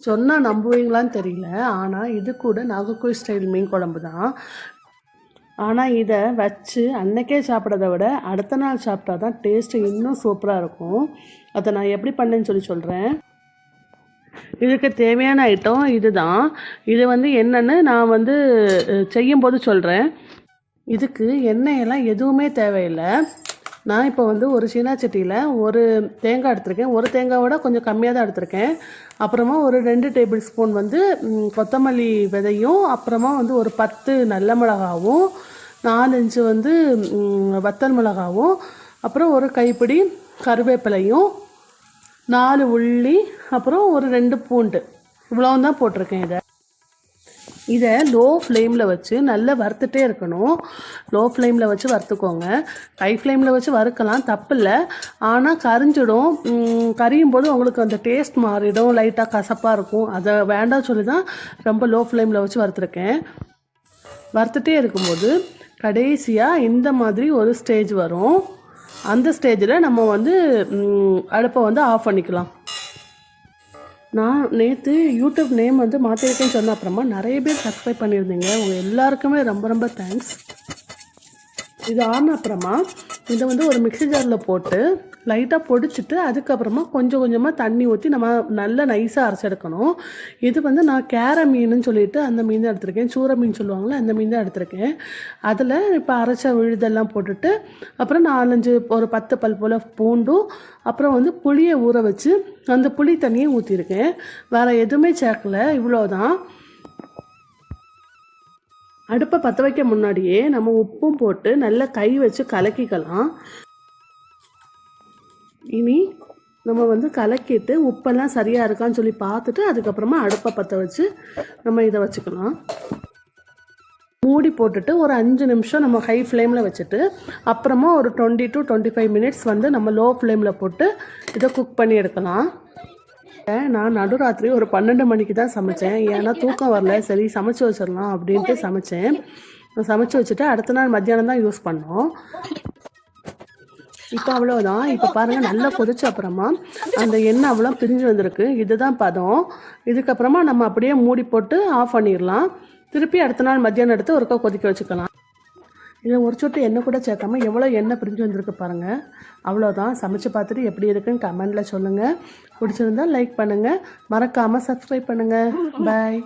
சொன்னால் நம்புவீங்களான்னு தெரியல, ஆனால் இது கூட நாகர்கோவில் ஸ்டைல் மீன் குழம்பு தான். ஆனால் இதை வச்சு அன்னைக்கே சாப்பிட்றத விட அடுத்த நாள் சாப்பிட்டா தான் டேஸ்ட்டு இன்னும் சூப்பராக இருக்கும். அதை நான் எப்படி பண்ணேன்னு சொல்கிறேன். இதுக்கு தேவையான ஐட்டம் இது தான். இது என்னென்னு நான் செய்யும்போது சொல்கிறேன். இதுக்கு எண்ணெயெல்லாம் எதுவுமே தேவையில்லை. நான் இப்போ ஒரு சீனாச்சட்டியில் ஒரு தேங்காய் எடுத்திருக்கேன். ஒரு தேங்காயோட கொஞ்சம் கம்மியாக தான் எடுத்திருக்கேன். அப்புறமா ஒரு 2 டேபிள் ஸ்பூன் கொத்தமல்லி விதையும், அப்புறமா ஒரு 10 நல்ல மிளகாவும், 4-5 வத்தல் மிளகாவும், அப்புறம் ஒரு கைப்பிடி கருவேப்பிலையும், 4 உள்ளி, அப்புறம் ஒரு 2 பூண்டு, இவ்வளவு தான் போட்டிருக்கேன். இதை லோ ஃப்ளேமில் வச்சு நல்லா வறுத்துட்டே இருக்கணும். லோ ஃப்ளேமில் வச்சு வறுத்துக்கோங்க. ஹை ஃப்ளேமில் வச்சு வறுக்கலாம், தப்பில்லை. ஆனால் கரிஞ்சிடும். கரியும் போது உங்களுக்கு அந்த டேஸ்ட் மாறிடும், லைட்டாக கசப்பாக இருக்கும். அதை வேண்டாம் சொல்லி தான் ரொம்ப லோ ஃப்ளேமில் வச்சு வறுத்துருக்கேன். வறுத்துட்டே இருக்கும்போது கடைசியாக இந்த மாதிரி ஒரு ஸ்டேஜ் வரும். அந்த ஸ்டேஜில் நம்ம அடுப்பை ஆஃப் பண்ணிக்கலாம். நான் நேற்று யூடியூப் நேம் மாற்றிருக்கேன்னு சொன்ன அப்புறமா நிறைய பேர் சப்ஸ்கிரைப் பண்ணியிருந்தீங்க. உங்கள் எல்லாருக்குமே ரொம்ப ரொம்ப தேங்க்ஸ். இது ஆன அப்புறமா இதை ஒரு மிக்ஸி ஜாரில் போட்டு லைட்டாக பொடிச்சிட்டு அதுக்கப்புறமா கொஞ்சம் கொஞ்சமாக தண்ணி ஊற்றி நம்ம நல்லா நைஸாக அரைச்செடுக்கணும். இது நான் கேரை மீனுன்னு சொல்லிட்டு அந்த மீன் தான் எடுத்திருக்கேன். சூரை மீன் சொல்லுவாங்களே, அந்த மீன் தான் எடுத்திருக்கேன். அதில் இப்போ அரைச்ச விழுதெல்லாம் போட்டுட்டு அப்புறம் 4-5 ஒரு 10 பல் போல் பூண்டும், அப்புறம் புளியை ஊற வச்சு அந்த புளி தண்ணியை ஊற்றிருக்கேன். வேறு எதுவுமே சேர்க்கலை, இவ்வளோதான். அடுப்பை பற்ற வைக்க முன்னாடியே நம்ம உப்பும் போட்டு நல்லா கை வச்சு கலக்கிக்கலாம். இனி நம்ம கலக்கிட்டு உப்பெல்லாம் சரியாக இருக்கான்னு சொல்லி பார்த்துட்டு அதுக்கப்புறமா அடுப்பை பற்ற வச்சு நம்ம இதை வச்சுக்கலாம். மூடி போட்டுட்டு ஒரு 5 நிமிஷம் நம்ம ஹை ஃப்ளேமில் வச்சுட்டு அப்புறமா ஒரு 20 to 25 மினிட்ஸ் நம்ம லோ ஃப்ளேமில் போட்டு இதை குக் பண்ணி எடுக்கலாம். நான் நடுராத்திரி ஒரு 12 மணிக்கு தான் சமைச்சேன். ஏன்னா தூக்கம் வரல, சரி சமைச்சு வச்சிடலாம் அப்படின்ட்டு சமைச்சேன். சமைச்சு வச்சுட்டு அடுத்த நாள் மத்தியானம் தான் யூஸ் பண்ணோம். இப்போ அவ்வளோதான். இப்போ பாருங்கள், நல்லா கொதிச்ச அப்புறமா அந்த எண்ணெய் அவ்வளோ பிரிஞ்சு வந்திருக்கு. இதுதான் பதம். இதுக்கப்புறமா நம்ம அப்படியே மூடி போட்டு ஆஃப் பண்ணிடலாம். திருப்பி அடுத்த நாள் மத்தியானம் எடுத்து ஒருக்கா கொதிக்க வச்சுக்கலாம். இதை ஒரு சொட்டு எண்ணெய் கூட சேர்க்காம எவ்வளோ எண்ணெய் பிரிஞ்சு வந்திருக்கு பாருங்கள். அவ்வளோதான். சமைச்சு பார்த்துட்டு எப்படி இருக்குன்னு கமெண்டில் சொல்லுங்கள். பிடிச்சிருந்தால் லைக் பண்ணுங்கள், மறக்காமல் சப்ஸ்கிரைப் பண்ணுங்கள். பாய்.